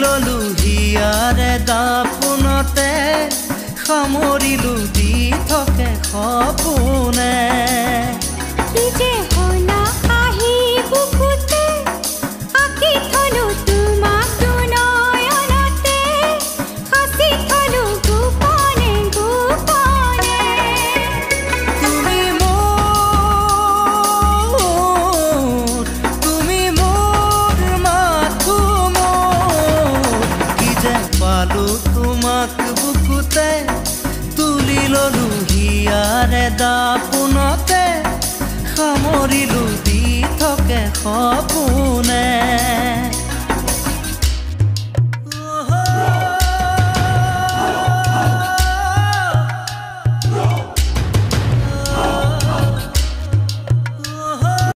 ললো হিয়াৰে দাপোনতে সামৰিলো দি থাকে সপোনে কি যে হলা আহি বুকুতে আকি থলো তোমাক দুনয়নতে হাসি থলো গোপনে গোপনে তুমি মোৰ মাথো মোৰ কি যে পালো তোমাক বুকুতে তুলি ললো হিয়াৰে দাপোনতে সামৰিলো দি থাকে সপোনে